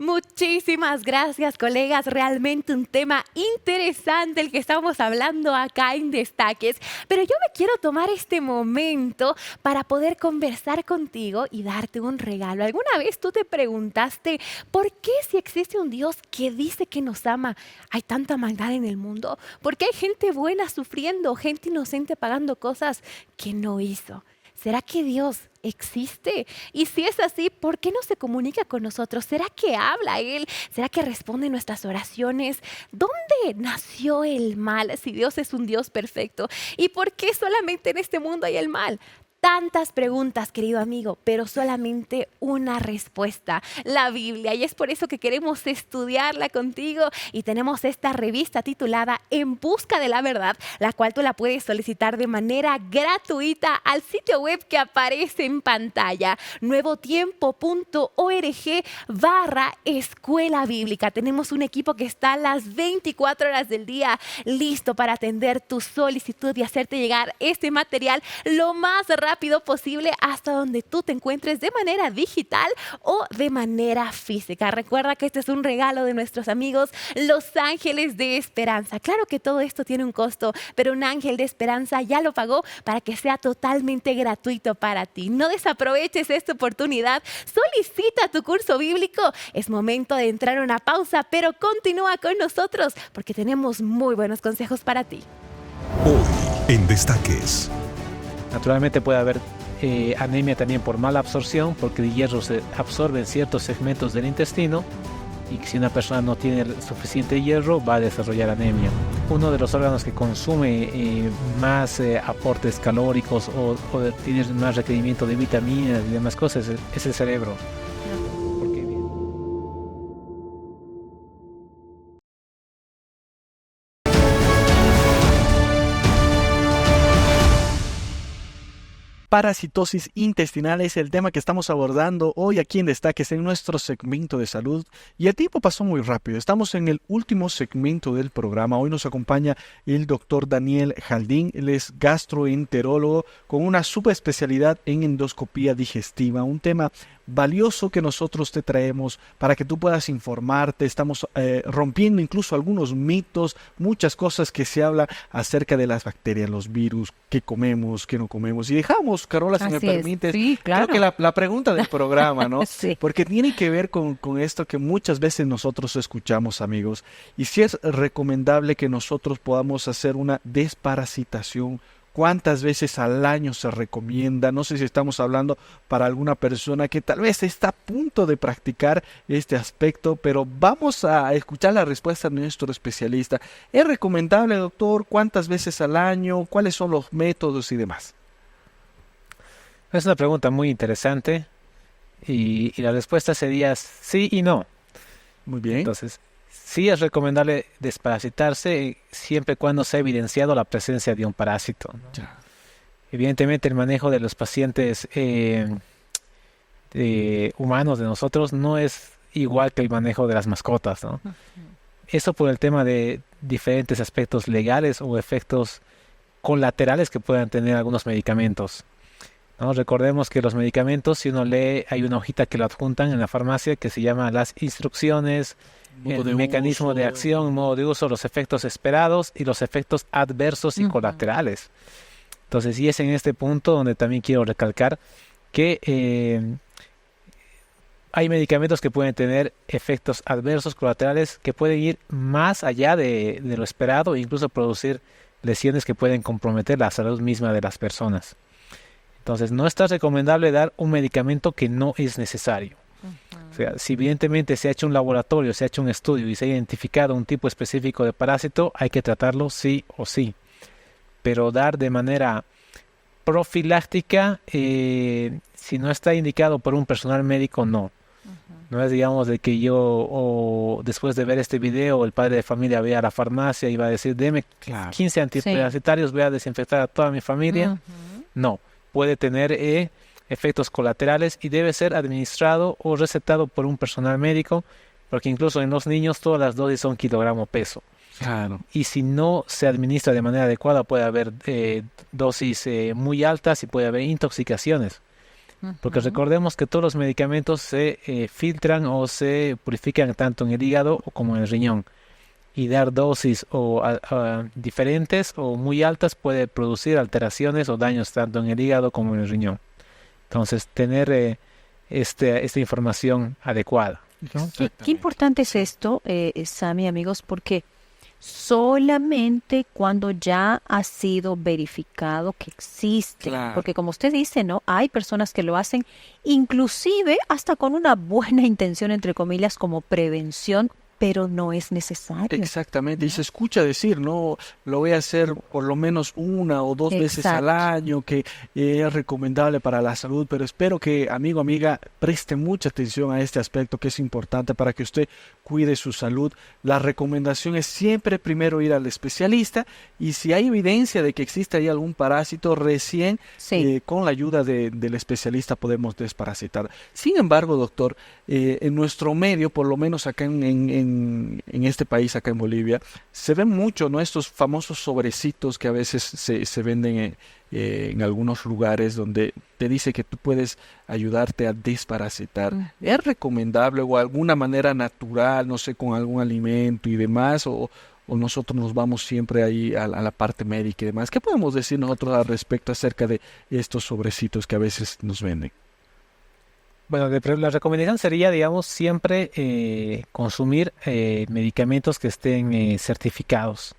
Muchísimas gracias, colegas. Realmente un tema interesante el que estamos hablando acá en Destaques. Pero yo me quiero tomar este momento para poder conversar contigo y darte un regalo. ¿Alguna vez tú te preguntaste por qué, si existe un Dios que dice que nos ama, hay tanta maldad en el mundo? ¿Por qué hay gente buena sufriendo, gente inocente pagando cosas que no hizo? ¿Será que Dios existe? Y si es así, ¿por qué no se comunica con nosotros? ¿Será que habla Él? ¿Será que responde nuestras oraciones? ¿Dónde nació el mal si Dios es un Dios perfecto? ¿Y por qué solamente en este mundo hay el mal? tantas preguntas, querido amigo, pero solamente una respuesta, la Biblia. Y es por eso que queremos estudiarla contigo y tenemos esta revista titulada En Busca de la Verdad, la cual tú la puedes solicitar de manera gratuita al sitio web que aparece en pantalla, nuevotiempo.org/escuela bíblica. Tenemos un equipo que está a las 24 horas del día listo para atender tu solicitud y hacerte llegar este material lo más rápido posible hasta donde tú te encuentres de manera digital o de manera física. Recuerda que este es un regalo de nuestros amigos Los Ángeles de Esperanza. Claro que todo esto tiene un costo, pero un ángel de esperanza ya lo pagó para que sea totalmente gratuito para ti. No desaproveches esta oportunidad. Solicita tu curso bíblico. Es momento de entrar a una pausa, pero continúa con nosotros porque tenemos muy buenos consejos para ti. Hoy en Destaques. Naturalmente puede haber anemia también por mala absorción, porque el hierro se absorbe en ciertos segmentos del intestino, y si una persona no tiene suficiente hierro va a desarrollar anemia. Uno de los órganos que consume más aportes calóricos o tiene más requerimiento de vitaminas y demás cosas es el cerebro. Porque Parasitosis intestinal es el tema que estamos abordando hoy aquí en Destaques en nuestro segmento de salud. Y el tiempo pasó muy rápido. Estamos en el último segmento del programa. Hoy nos acompaña el doctor Daniel Jaldín. Él es gastroenterólogo con una subespecialidad en endoscopía digestiva. Un tema valioso que nosotros te traemos para que tú puedas informarte. Estamos rompiendo incluso algunos mitos, muchas cosas que se habla acerca de las bacterias, los virus, qué comemos, qué no comemos. Y dejamos, Carola, si me permites, sí, claro, creo que la pregunta del programa, ¿no? Sí. Porque tiene que ver con esto que muchas veces nosotros escuchamos, amigos. Y si es recomendable que nosotros podamos hacer una desparasitación. ¿Cuántas veces al año se recomienda? No sé si estamos hablando para alguna persona que tal vez está a punto de practicar este aspecto, pero vamos a escuchar la respuesta de nuestro especialista. ¿Es recomendable, doctor? ¿Cuántas veces al año? ¿Cuáles son los métodos y demás? es una pregunta muy interesante y la respuesta sería sí y no. Muy bien. Entonces, sí es recomendable desparasitarse siempre y cuando se ha evidenciado la presencia de un parásito, ¿no? Ya. Evidentemente el manejo de los pacientes humanos de nosotros no es igual que el manejo de las mascotas, ¿no? Eso por el tema de diferentes aspectos legales o efectos colaterales que puedan tener algunos medicamentos, ¿no? Recordemos que los medicamentos, si uno lee, hay una hojita que lo adjuntan en la farmacia que se llama las instrucciones, el mecanismo de acción, modo de uso, los efectos esperados y los efectos adversos y colaterales. Entonces, y es en este punto donde también quiero recalcar que hay medicamentos que pueden tener efectos adversos colaterales que pueden ir más allá de lo esperado e incluso producir lesiones que pueden comprometer la salud misma de las personas. Entonces, no está recomendable dar un medicamento que no es necesario. O sea, si evidentemente se ha hecho un laboratorio, se ha hecho un estudio y se ha identificado un tipo específico de parásito, hay que tratarlo sí o sí. Pero dar de manera profiláctica, si no está indicado por un personal médico, no. No es, digamos, de que yo, o después de ver este video, el padre de familia vaya a la farmacia y va a decir, deme 15 antiparasitarios, voy a desinfectar a toda mi familia. No, puede tener efectos colaterales y debe ser administrado o recetado por un personal médico, porque incluso en los niños todas las dosis son kilogramo peso. Claro. Y si no se administra de manera adecuada puede haber dosis muy altas y puede haber intoxicaciones. Porque recordemos que todos los medicamentos se filtran o se purifican tanto en el hígado como en el riñón. Y dar dosis diferentes o muy altas puede producir alteraciones o daños tanto en el hígado como en el riñón. Entonces, tener esta información adecuada, ¿no? Qué importante es esto, Sammy, amigos, porque solamente cuando ya ha sido verificado que existe, porque como usted dice, ¿no? Hay personas que lo hacen inclusive hasta con una buena intención, entre comillas, como prevención, pero no es necesario. Exactamente, y se escucha decir, no, lo voy a hacer por lo menos 1 o 2 veces al año, que es recomendable para la salud, pero espero que, amigo, amiga, preste mucha atención a este aspecto que es importante para que usted cuide su salud. La recomendación es siempre primero ir al especialista, y si hay evidencia de que existe ahí algún parásito, recién con la ayuda del especialista podemos desparasitar. Sin embargo, doctor, en nuestro medio, por lo menos acá en este país, acá en Bolivia, se ven mucho, ¿no?, estos famosos sobrecitos que a veces se venden en algunos lugares, donde te dice que tú puedes ayudarte a desparasitar. ¿Es recomendable o alguna manera natural, no sé, con algún alimento y demás, o nosotros nos vamos siempre ahí a la parte médica y demás? ¿Qué podemos decir nosotros al respecto acerca de estos sobrecitos que a veces nos venden? Bueno, la recomendación sería, digamos, siempre consumir medicamentos que estén certificados,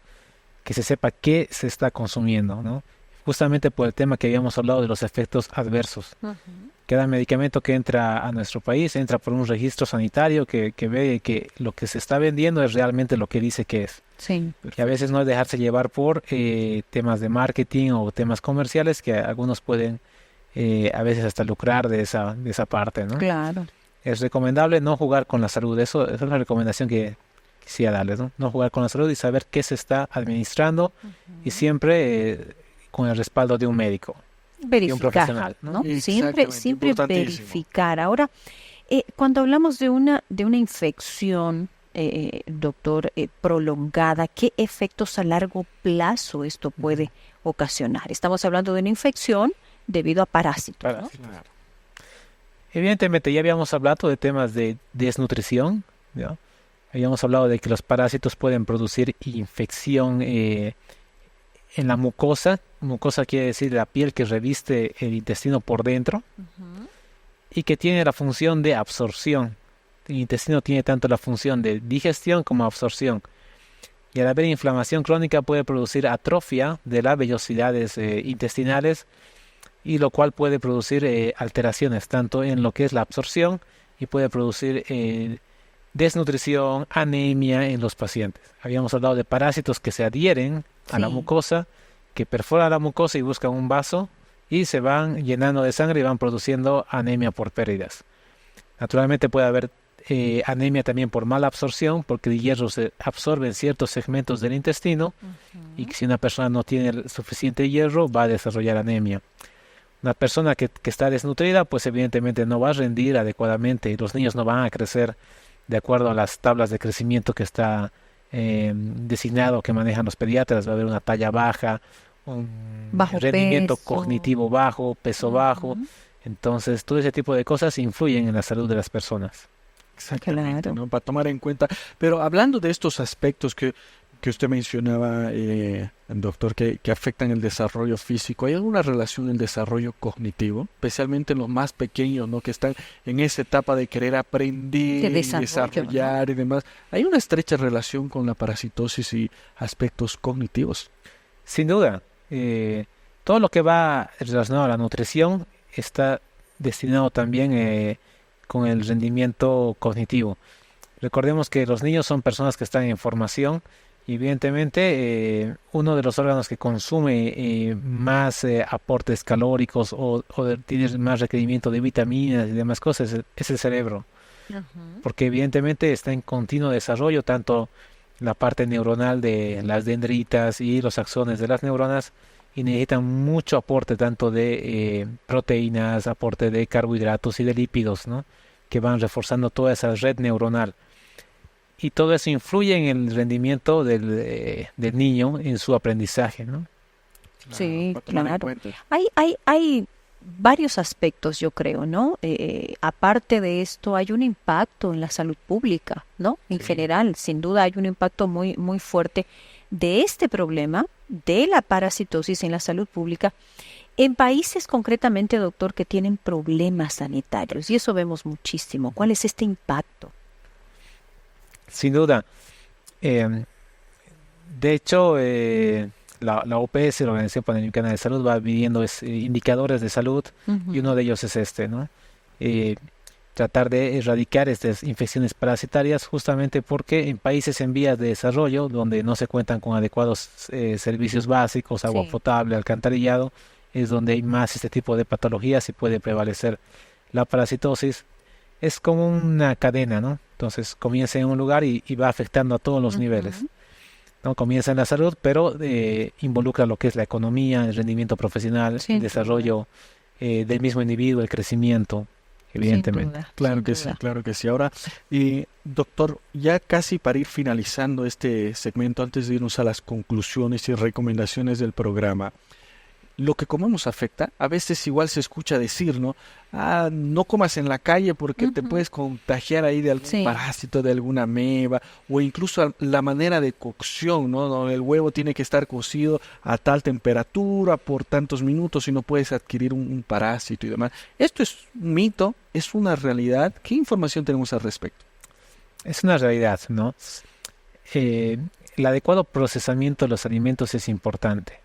que se sepa qué se está consumiendo, ¿no? Justamente por el tema que habíamos hablado de los efectos adversos. Cada medicamento que entra a nuestro país entra por un registro sanitario que ve que lo que se está vendiendo es realmente lo que dice que es. Sí. Que a veces no es dejarse llevar por temas de marketing o temas comerciales, que algunos pueden a veces hasta lucrar de esa parte, ¿no? Claro. Es recomendable no jugar con la salud. Esa es la recomendación que quisiera darles, ¿no? No jugar con la salud y saber qué se está administrando, y siempre con el respaldo de un médico, de un profesional, ¿no? Siempre verificar. Ahora, cuando hablamos de una infección, doctor, prolongada, ¿qué efectos a largo plazo esto puede ocasionar? Estamos hablando de una infección debido a parásitos, ¿no? Claro. Evidentemente ya habíamos hablado de temas de desnutrición, ¿no? Habíamos hablado de que los parásitos pueden producir infección en la mucosa. Mucosa quiere decir la piel que reviste el intestino por dentro, y que tiene la función de absorción. El intestino tiene tanto la función de digestión como absorción. Y al haber inflamación crónica puede producir atrofia de las vellosidades intestinales, y lo cual puede producir alteraciones tanto en lo que es la absorción, y puede producir desnutrición, anemia en los pacientes. Habíamos hablado de parásitos que se adhieren a la mucosa, que perforan la mucosa y buscan un vaso y se van llenando de sangre y van produciendo anemia por pérdidas. Naturalmente puede haber anemia también por mala absorción, porque el hierro se absorbe en ciertos segmentos del intestino, y si una persona no tiene el suficiente hierro va a desarrollar anemia. Una persona que está desnutrida, pues evidentemente no va a rendir adecuadamente, y los niños no van a crecer de acuerdo a las tablas de crecimiento que está designado, que manejan los pediatras. Va a haber una talla baja, un rendimiento cognitivo bajo, peso bajo. Entonces todo ese tipo de cosas influyen en la salud de las personas. Exactamente, ¿no? Para tomar en cuenta. Pero hablando de estos aspectos que usted mencionaba, doctor, que afectan el desarrollo físico, ¿hay alguna relación en el desarrollo cognitivo? Especialmente en los más pequeños, ¿no?, que están en esa etapa de querer aprender, desarrollar, ¿no?, y demás. ¿Hay una estrecha relación con la parasitosis y aspectos cognitivos? Sin duda. Todo lo que va relacionado a la nutrición está destinado también con el rendimiento cognitivo. Recordemos que los niños son personas que están en formación, y evidentemente uno de los órganos que consume más aportes calóricos o tiene más requerimiento de vitaminas y demás cosas es el cerebro. Porque evidentemente está en continuo desarrollo, tanto la parte neuronal de las dendritas y los axones de las neuronas, y necesitan mucho aporte tanto de proteínas, aporte de carbohidratos y de lípidos, ¿no?, que van reforzando toda esa red neuronal. Y todo eso influye en el rendimiento del niño, en su aprendizaje, ¿no? Sí, claro. Hay varios aspectos, yo creo, ¿no? Aparte de esto, hay un impacto en la salud pública, ¿no? En general, sin duda hay un impacto muy, muy fuerte de este problema, de la parasitosis en la salud pública, en países concretamente, doctor, que tienen problemas sanitarios. Y eso vemos muchísimo. ¿Cuál es este impacto? Sin duda. De hecho, la OPS, la Organización Panamericana de Salud, va midiendo indicadores de salud, y uno de ellos es este, ¿no? tratar de erradicar estas infecciones parasitarias, justamente porque en países en vías de desarrollo, donde no se cuentan con adecuados servicios básicos, agua Sí. potable, alcantarillado, es donde hay más este tipo de patologías y puede prevalecer la parasitosis. Es como una cadena, ¿no? Entonces comienza en un lugar y va afectando a todos los niveles, Ujú. ¿no? Comienza en la salud, pero involucra lo que es la economía, el rendimiento profesional, Sin el duda. desarrollo del mismo individuo, el crecimiento, evidentemente. Claro que sí, claro que sí. Ahora, doctor, ya casi para ir finalizando este segmento, antes de irnos a las conclusiones y recomendaciones del programa, lo que comemos afecta. A veces igual se escucha decir, ¿no? No comas en la calle porque te Ujú. puedes contagiar ahí de algún Sí. parásito, de alguna ameba, o incluso la manera de cocción, ¿no? Donde el huevo tiene que estar cocido a tal temperatura por tantos minutos y no puedes adquirir un parásito y demás. ¿Esto es un mito? ¿Es una realidad? ¿Qué información tenemos al respecto? Es una realidad, ¿no? El adecuado procesamiento de los alimentos es importante.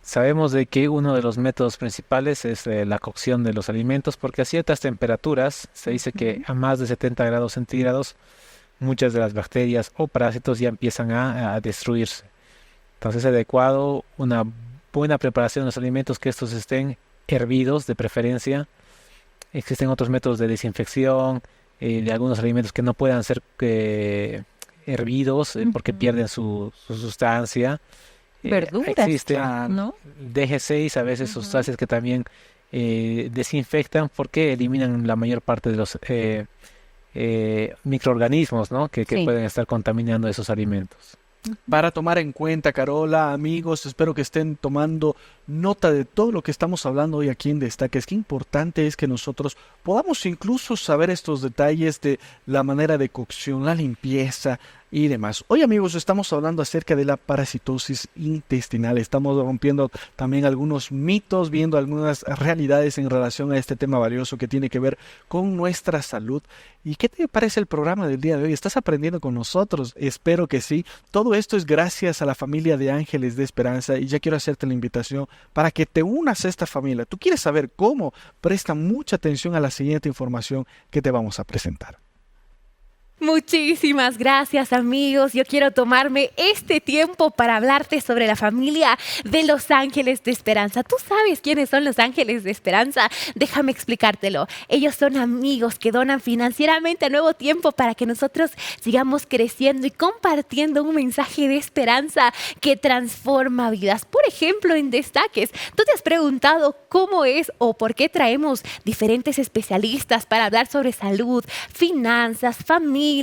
Sabemos de que uno de los métodos principales es la cocción de los alimentos, porque a ciertas temperaturas, se dice que a más de 70 grados centígrados, muchas de las bacterias o parásitos ya empiezan a destruirse. Entonces es adecuado una buena preparación de los alimentos, que estos estén hervidos de preferencia. Existen otros métodos de desinfección de algunos alimentos que no puedan ser hervidos porque Ujú. pierden su sustancia. Verduras, Existen ¿no? DG6, a veces Ujú. sustancias que también desinfectan porque eliminan la mayor parte de los microorganismos, ¿no? que Sí. pueden estar contaminando esos alimentos. Para tomar en cuenta, Carola, amigos, espero que estén tomando nota de todo lo que estamos hablando hoy aquí en Destaques. Qué importante es que nosotros podamos incluso saber estos detalles de la manera de cocción, la limpieza y demás. Hoy, amigos, estamos hablando acerca de la parasitosis intestinal. Estamos rompiendo también algunos mitos, viendo algunas realidades en relación a este tema valioso que tiene que ver con nuestra salud. ¿Y qué te parece el programa del día de hoy? ¿Estás aprendiendo con nosotros? Espero que sí. Todo esto es gracias a la familia de Ángeles de Esperanza y ya quiero hacerte la invitación para que te unas a esta familia. ¿Tú quieres saber cómo? Presta mucha atención a la siguiente información que te vamos a presentar. Muchísimas gracias, amigos. Yo quiero tomarme este tiempo para hablarte sobre la familia de los Ángeles de Esperanza. ¿Tú sabes quiénes son los Ángeles de Esperanza? Déjame explicártelo. Ellos son amigos que donan financieramente a Nuevo Tiempo para que nosotros sigamos creciendo y compartiendo un mensaje de esperanza que transforma vidas. Por ejemplo, en Destaques, ¿tú te has preguntado cómo es o por qué traemos diferentes especialistas para hablar sobre salud, finanzas, familia,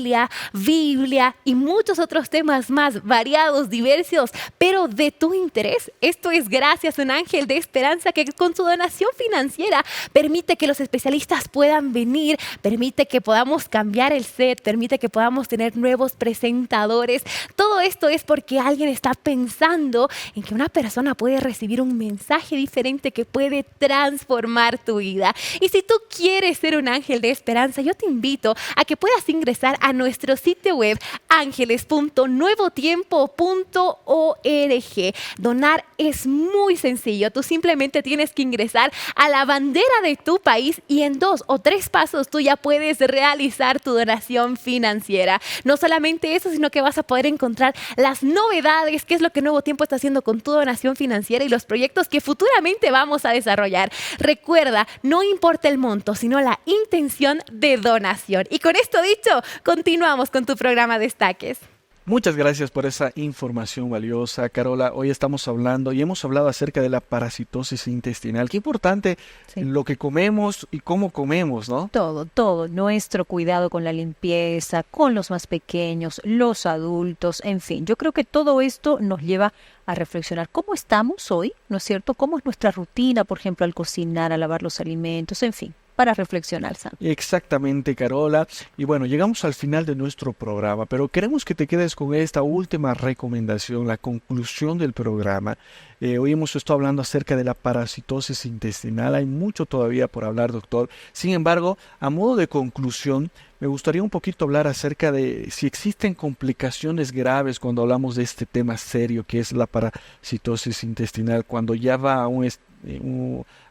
Biblia y muchos otros temas más variados, diversos, pero de tu interés? Esto es gracias a un ángel de esperanza que con su donación financiera permite que los especialistas puedan venir, permite que podamos cambiar el set, permite que podamos tener nuevos presentadores. Todo esto es porque alguien está pensando en que una persona puede recibir un mensaje diferente que puede transformar tu vida. Y si tú quieres ser un ángel de esperanza, yo te invito a que puedas ingresar a nuestro sitio web ángeles.nuevotiempo.org. Donar es muy sencillo. Tú simplemente tienes que ingresar a la bandera de tu país y en 2 o 3 pasos tú ya puedes realizar tu donación financiera. No solamente eso, sino que vas a poder encontrar las novedades, qué es lo que Nuevo Tiempo está haciendo con tu donación financiera y los proyectos que futuramente vamos a desarrollar. Recuerda, no importa el monto, sino la intención de donación. Y con esto dicho, continuamos con tu programa Destaques. Muchas gracias por esa información valiosa, Carola. Hoy estamos hablando y hemos hablado acerca de la parasitosis intestinal. Qué importante Sí. lo que comemos y cómo comemos, ¿no? Todo, nuestro cuidado con la limpieza, con los más pequeños, los adultos, en fin. Yo creo que todo esto nos lleva a reflexionar cómo estamos hoy, ¿no es cierto? ¿Cómo es nuestra rutina, por ejemplo, al cocinar, al lavar los alimentos, en fin, para reflexionar, Sam. Exactamente, Carola. Y bueno, llegamos al final de nuestro programa, pero queremos que te quedes con esta última recomendación, la conclusión del programa. Hoy hemos estado hablando acerca de la parasitosis intestinal. Hay mucho todavía por hablar, doctor. Sin embargo, a modo de conclusión, me gustaría un poquito hablar acerca de si existen complicaciones graves cuando hablamos de este tema serio que es la parasitosis intestinal, cuando ya va a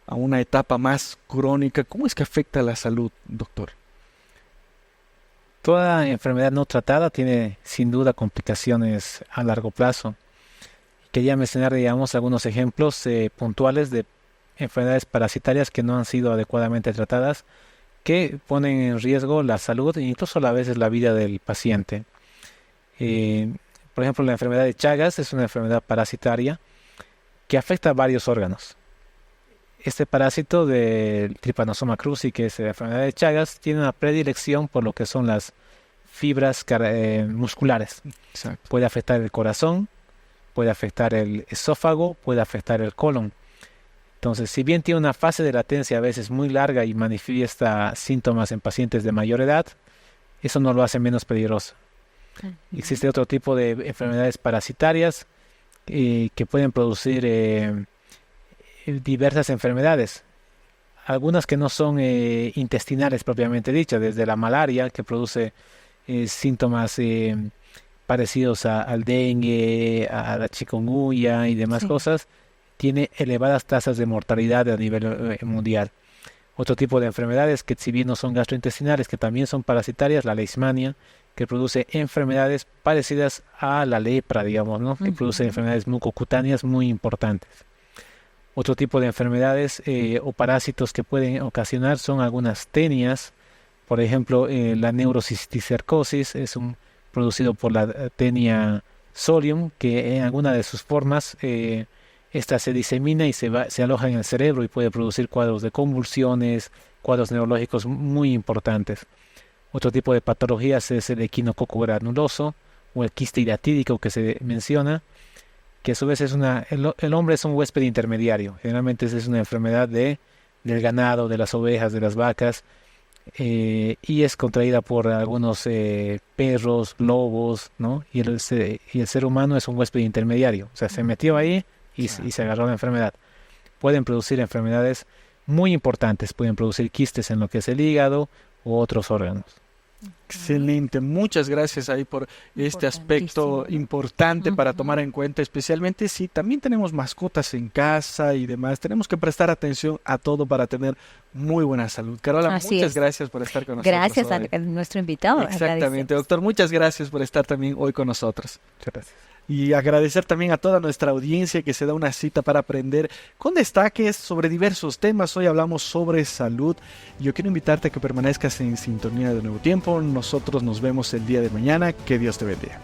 a una etapa más crónica. ¿Cómo es que afecta a la salud, doctor? Toda enfermedad no tratada tiene sin duda complicaciones a largo plazo. Quería mencionar, digamos, algunos ejemplos puntuales de enfermedades parasitarias que no han sido adecuadamente tratadas, que ponen en riesgo la salud e incluso a veces la vida del paciente. Por ejemplo, la enfermedad de Chagas es una enfermedad parasitaria que afecta a varios órganos. Este parásito del Trypanosoma cruzi, que es la enfermedad de Chagas, tiene una predilección por lo que son las fibras musculares. Exacto. Puede afectar el corazón, puede afectar el esófago, puede afectar el colon. Entonces, si bien tiene una fase de latencia a veces muy larga y manifiesta síntomas en pacientes de mayor edad, eso no lo hace menos peligroso. Existe otro tipo de enfermedades parasitarias que pueden producir diversas enfermedades. Algunas que no son intestinales propiamente dichas, desde la malaria, que produce síntomas parecidos al dengue, a la chikungunya y demás cosas, tiene elevadas tasas de mortalidad a nivel mundial. Otro tipo de enfermedades que, si bien no son gastrointestinales, que también son parasitarias, la leishmania, que produce enfermedades parecidas a la lepra, digamos, ¿no? Que produce enfermedades mucocutáneas muy importantes. Otro tipo de enfermedades o parásitos que pueden ocasionar son algunas tenias. Por ejemplo, la neurocisticercosis es producido por la tenia solium, que en alguna de sus formas esta se disemina y se aloja en el cerebro y puede producir cuadros de convulsiones, cuadros neurológicos muy importantes. Otro tipo de patologías es el equinococo granuloso o el quiste hidatídico que se menciona, que a su vez el hombre es un huésped intermediario. Generalmente es una enfermedad del ganado, de las ovejas, de las vacas, y es contraída por algunos perros, lobos, ¿no? Y el ser humano es un huésped intermediario. O sea, se metió ahí y se agarró la enfermedad. Pueden producir enfermedades muy importantes, pueden producir quistes en lo que es el hígado u otros órganos. Excelente, muchas gracias ahí por este aspecto importante para tomar en cuenta, especialmente si también tenemos mascotas en casa y demás. Tenemos que prestar atención a todo para tener muy buena salud. Carola, muchas gracias por estar con nosotros. Gracias hoy. a nuestro invitado. Exactamente, doctor, muchas gracias por estar también hoy con nosotros. Muchas gracias. Y agradecer también a toda nuestra audiencia que se da una cita para aprender con destaques sobre diversos temas. Hoy hablamos sobre salud. Yo quiero invitarte a que permanezcas en sintonía de Nuevo Tiempo. Nosotros nos vemos el día de mañana. Que Dios te bendiga.